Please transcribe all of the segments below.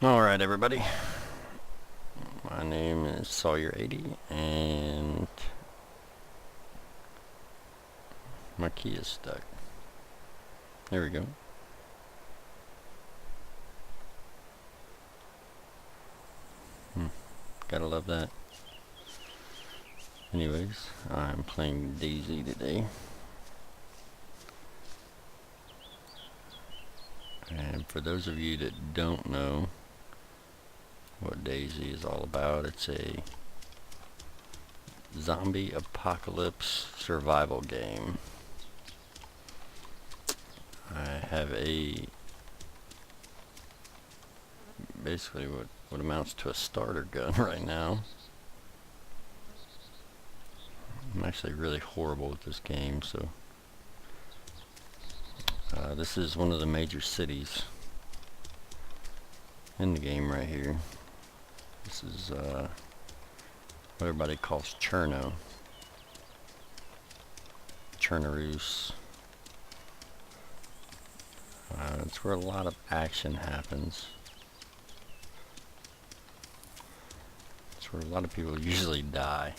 Alright everybody, my name is Sawyer80 and my key is stuck. There we go. Gotta love that. Anyways, I'm playing DayZ today. And for those of you that don't know what DayZ is all about, it's a zombie apocalypse survival game. I have basically what amounts to a starter gun right now. I'm actually really horrible at this game, so this is one of the major cities in the game right here. This is what everybody calls Chernaroos. It's where a lot of action happens. It's where a lot of people usually die.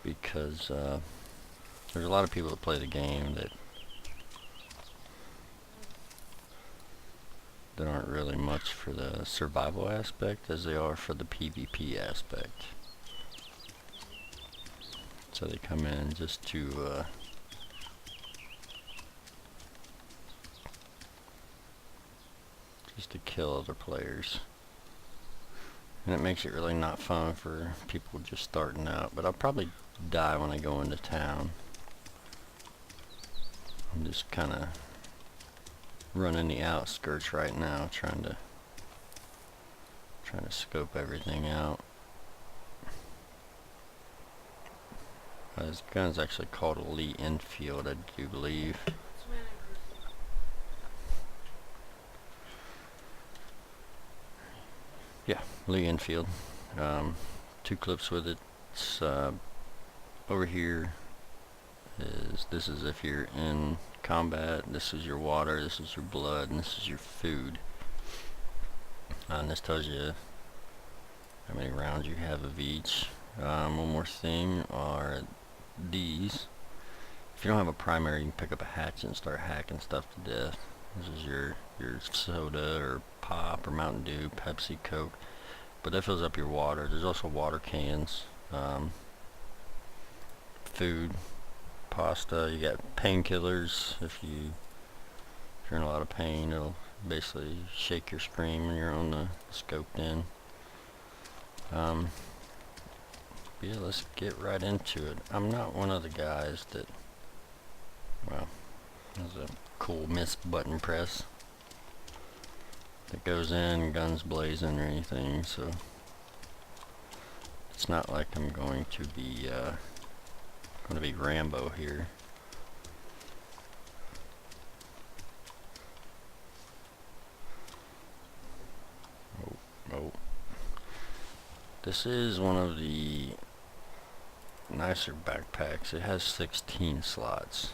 Because there's a lot of people that play the game that aren't really much for the survival aspect as they are for the PvP aspect. So they come in just to kill other players. And it makes it really not fun for people just starting out. But I'll probably die when I go into town. I'm just kind of running the outskirts right now, trying to scope everything out. This gun's actually called a Lee Enfield, I do believe. Yeah, Lee Enfield. 2 clips with it. It's, over here this is if you're in combat. This is your water, this is your blood, and this is your food. And this tells you how many rounds you have of each. One more thing are these. If you don't have a primary, you can pick up a hatchet and start hacking stuff to death. This is your soda or pop or Mountain Dew, Pepsi, Coke. But that fills up your water. There's also water cans, food, pasta. You got painkillers. If you're in a lot of pain, it'll basically shake your screen when you're on the scoped in. Yeah, let's get right into it. I'm not one of the guys that, well, there's a cool miss button press that goes in, guns blazing or anything, so it's not like I'm going to be Rambo here. Oh. This is one of the nicer backpacks. It has 16 slots.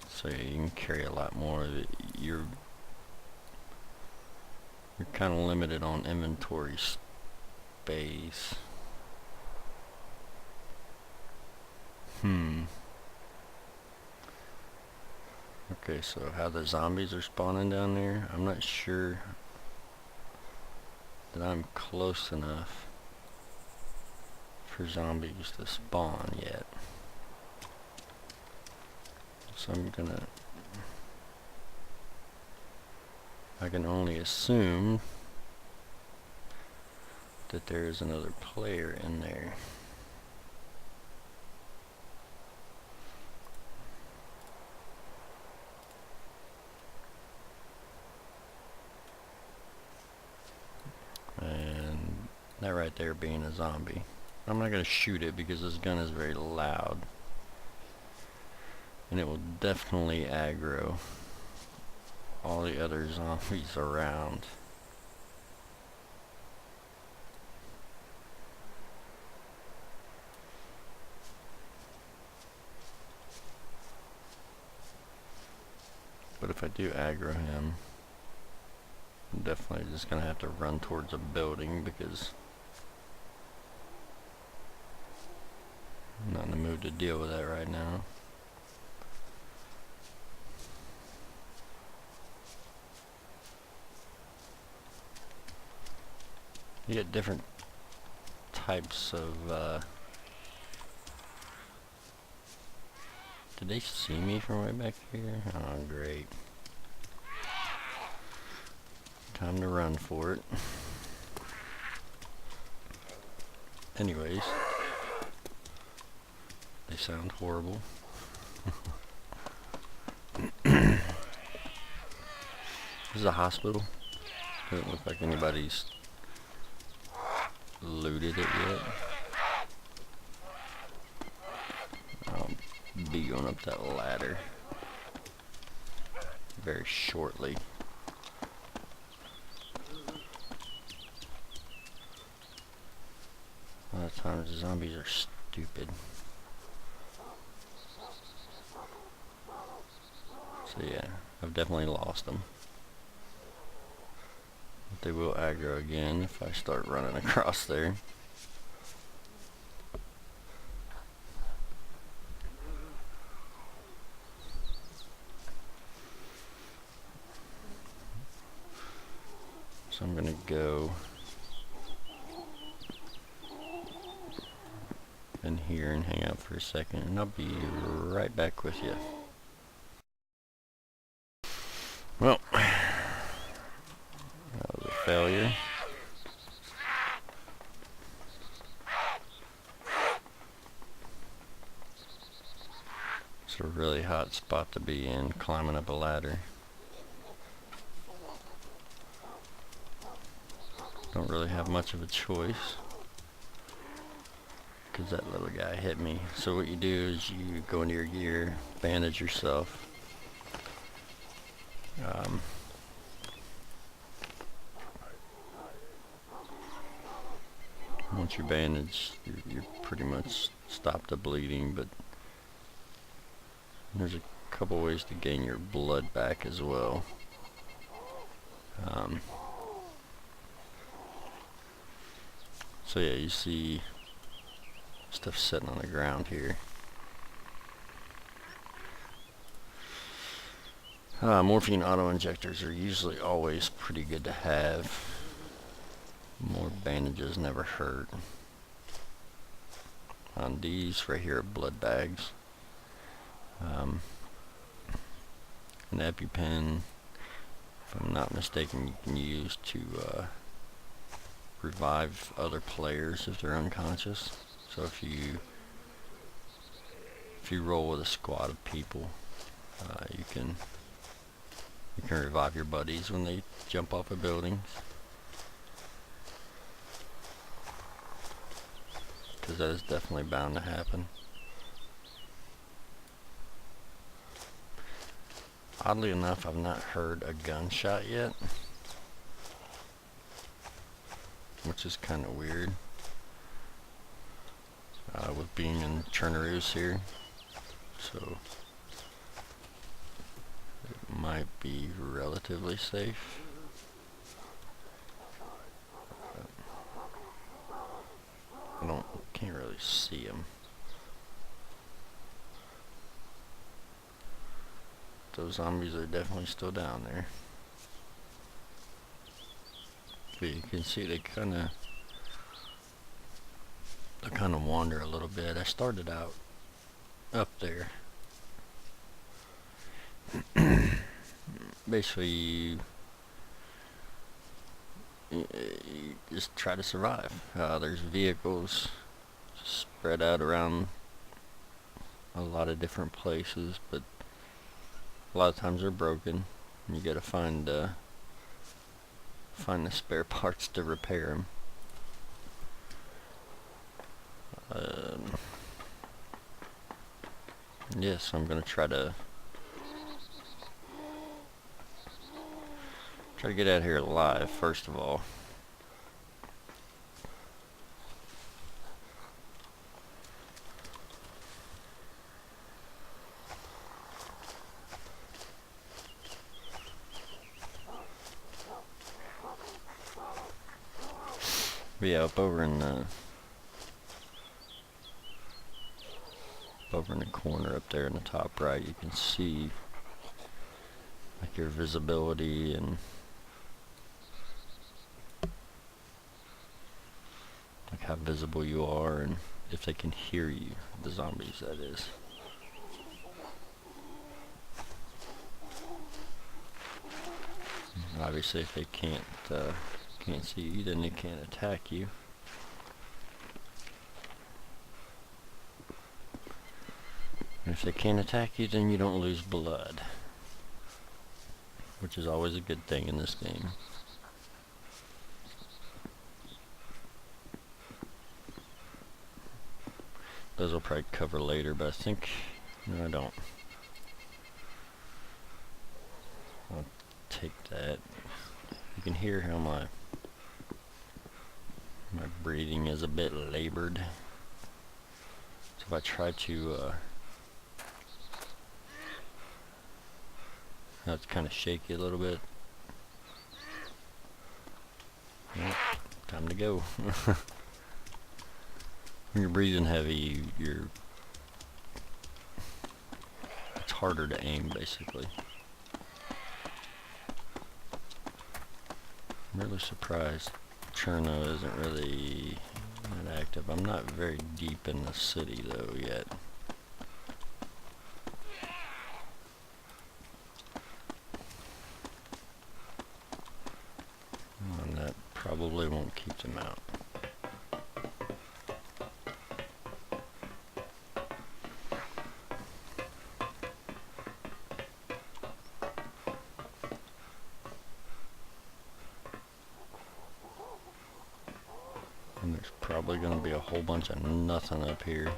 So you can carry a lot more. You're kind of limited on inventory space. Okay, so how the zombies are spawning down there, I'm not sure that I'm close enough for zombies to spawn yet. So I can only assume that there is another player in there. And that right there being a zombie. I'm not going to shoot it because this gun is very loud. And it will definitely aggro all the other zombies around. But if I do aggro him, I'm definitely just gonna have to run towards a building because I'm not in the mood to deal with that right now. You get different types of, did they see me from way back here? Oh, great. Time to run for it. Anyways, they sound horrible. This is a hospital. Doesn't look like anybody's looted it yet. I'll be going up that ladder very shortly. A lot of times the zombies are stupid. So yeah, I've definitely lost them. But they will aggro again if I start running across there. So I'm gonna go in here and hang out for a second, and I'll be right back with you. Well, that was a failure. It's a really hot spot to be in, climbing up a ladder. Don't really have much of a choice because that little guy hit me. So what you do is you go into your gear, bandage yourself. Once you're bandaged, you're pretty much stopped the bleeding, but there's a couple ways to gain your blood back as well. So yeah, you see stuff sitting on the ground here. Morphine auto-injectors are usually always pretty good to have. More bandages never hurt. On these right here are blood bags. An EpiPen, if I'm not mistaken, you can use to revive other players if they're unconscious. So if you roll with a squad of people, you can revive your buddies when they jump off of buildings. Because that is definitely bound to happen. Oddly enough, I've not heard a gunshot yet, which is kind of weird with being in Chernaroos here. So it might be relatively safe. Can't really see him. Those zombies are definitely still down there. But you can see they kind of wander a little bit. I started out up there. Basically, you just try to survive. There's vehicles spread out around a lot of different places, but a lot of times they're broken. You gotta find the spare parts to repair them. Yes, I'm gonna try to get out of here alive first of all. But yeah, up over in the corner up there in the top right, you can see like your visibility and like how visible you are and if they can hear you, the zombies that is. Obviously if they can't see you, then they can't attack you. And if they can't attack you, then you don't lose blood, which is always a good thing in this game. Those I'll probably cover later, but I think, no I don't. I'll take that. You can hear how my breathing is a bit labored. So if I try to, it's kind of shaky a little bit. Well, time to go. When you're breathing heavy, it's harder to aim, basically. I'm really surprised Cherno isn't really that active. I'm not very deep in the city though yet. And that probably won't keep them out. And there's probably going to be a whole bunch of nothing up here.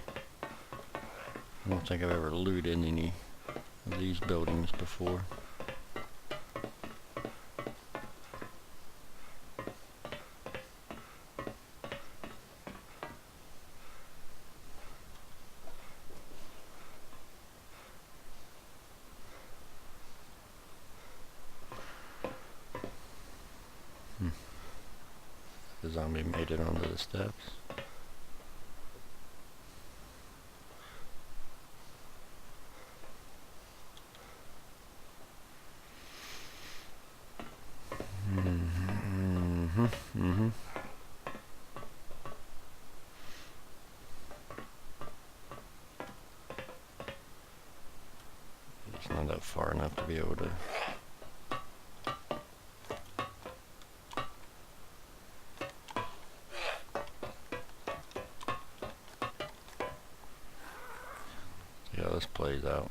I don't think I've ever looted any of these buildings before. The zombie made it onto the steps. It's not up far enough to be able to. Yeah, this plays out.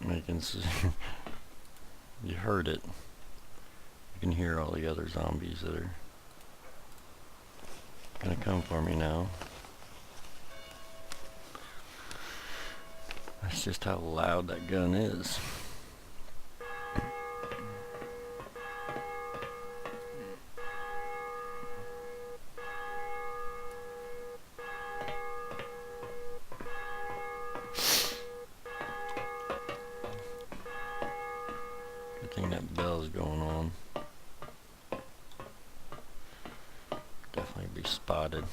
You can see, you heard it. You can hear all the other zombies that are gonna come for me now. That's just how loud that gun is. Good thing that bell's going on. Definitely be spotted.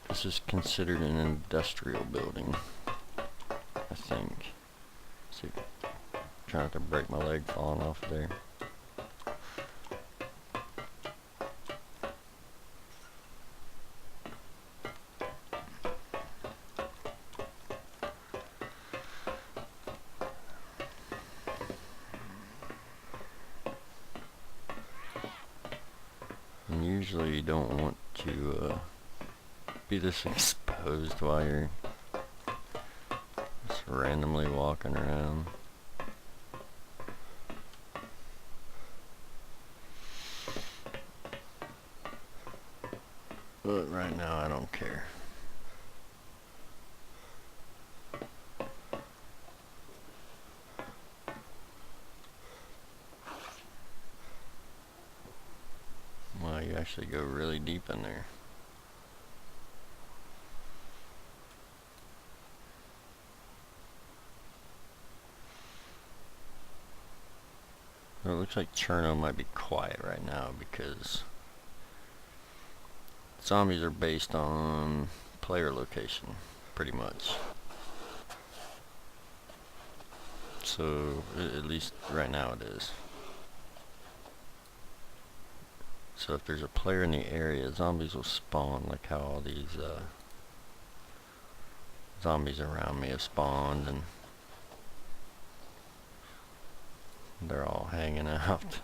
This is considered an industrial building, I think. See, trying not to break my leg falling off there. And usually you don't want to be this exposed while you're just randomly walking around. But right now I don't care. Wow, you actually go really deep in there. It looks like Cherno might be quiet right now because zombies are based on player location, pretty much. So, at least right now it is. So if there's a player in the area, zombies will spawn, like how all these zombies around me have spawned, and they're all hanging out.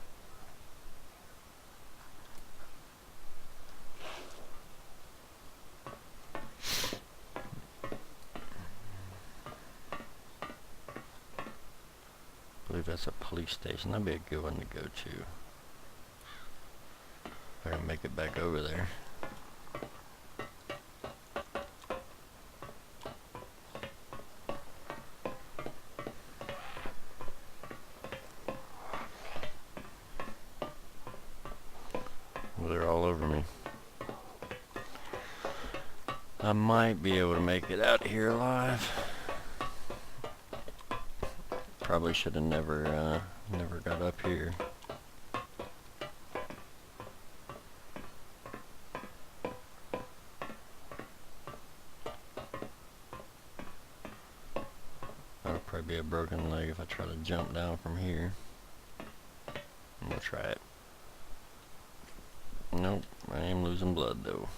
I believe that's a police station. That'd be a good one to go to. If I can make it back over there. Well, they're all over me. I might be able to make it out here alive. Probably should have never got up here. That'll probably be a broken leg if I try to jump down from here. I'm gonna try it. Nope, I am losing blood though.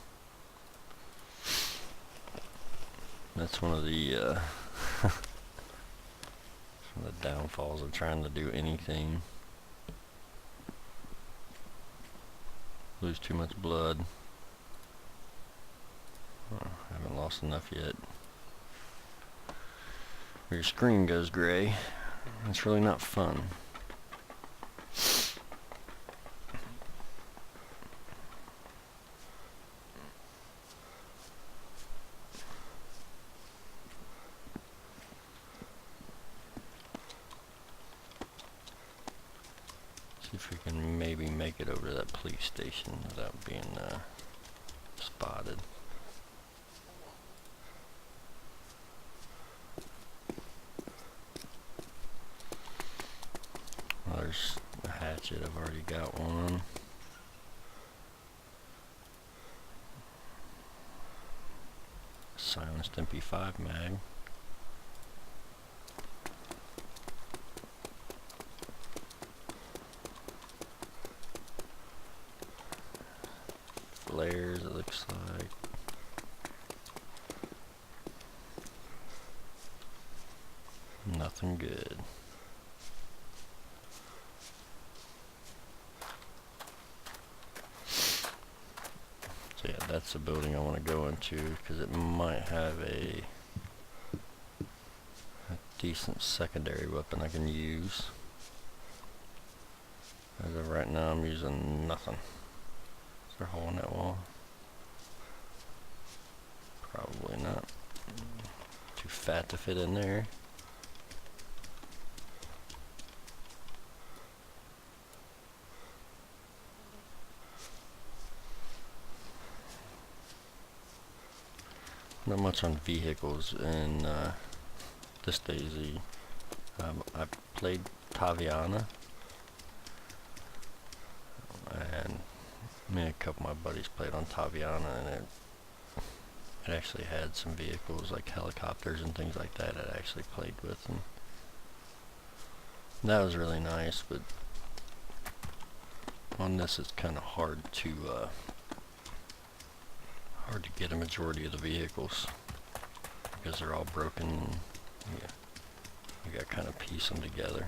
That's one of the downfalls of trying to do anything. Lose too much blood. Oh, I haven't lost enough yet. Your screen goes gray. It's really not fun. See if we can maybe make it over to that police station without being spotted. Well, there's a hatchet. I've already got one. Silenced MP5 mag. Flares, it looks like. Nothing good. So yeah, that's the building I want to go into because it might have a decent secondary weapon I can use. As of right now, I'm using nothing. Is there a hole in that wall? Probably not. Too fat to fit in there. Not much on vehicles in this DayZ. I played Taviana, and me and a couple of my buddies played on Taviana, and it actually had some vehicles like helicopters and things like that I actually played with, and that was really nice. But on this it's kind of hard to get a majority of the vehicles because they're all broken, and yeah, you got to kind of piece them together.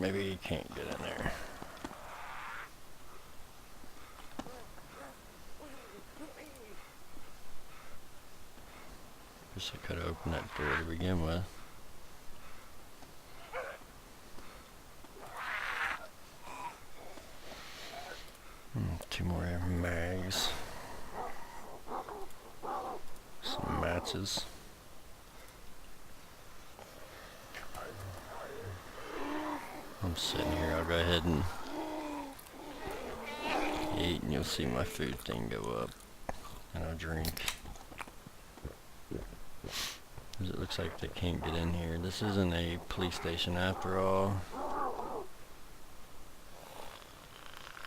Maybe you can't get in there. Guess I could have opened that door to begin with. Two more mags. Some matches. I'm sitting here, I'll go ahead and eat and you'll see my food thing go up. And I'll drink. Because it looks like they can't get in here. This isn't a police station after all.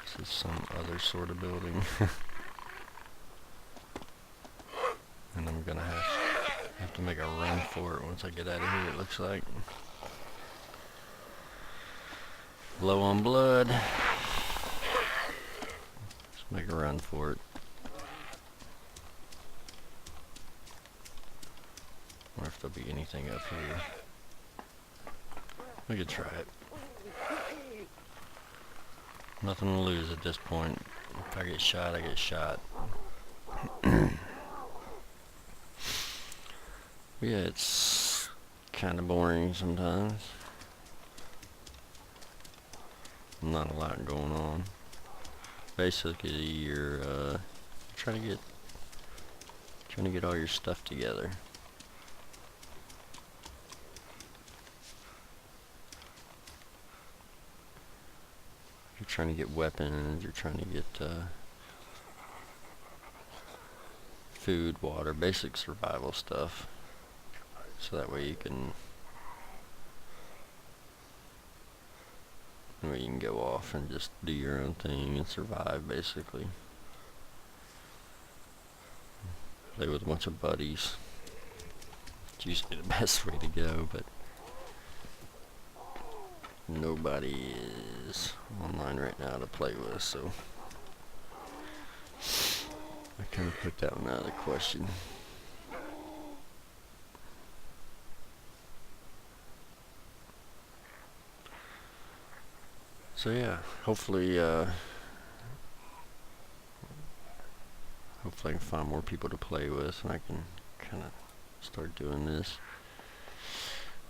This is some other sort of building. And I'm gonna have to make a run for it once I get out of here, it looks like. Low on blood. Let's make a run for it. Wonder if there'll be anything up here. We could try it. Nothing to lose at this point. If I get shot, I get shot. Yeah, it's kind of boring sometimes. Not a lot going on. Basically, you're trying to get all your stuff together. You're trying to get weapons. You're trying to get food, water, basic survival stuff. So that way you can go off and just do your own thing and survive, basically. Play with a bunch of buddies. It's usually the best way to go, but nobody is online right now to play with, so I kind of put that one out of the question. So yeah, hopefully I can find more people to play with and I can kind of start doing this.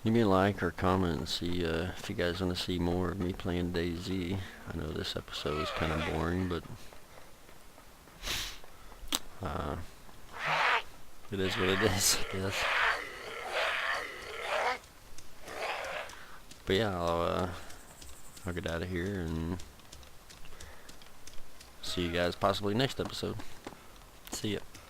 Give me a like or comment and see if you guys want to see more of me playing DayZ. I know this episode is kind of boring, but it is what it is, I guess. But yeah, I'll get out of here and see you guys possibly next episode. See ya.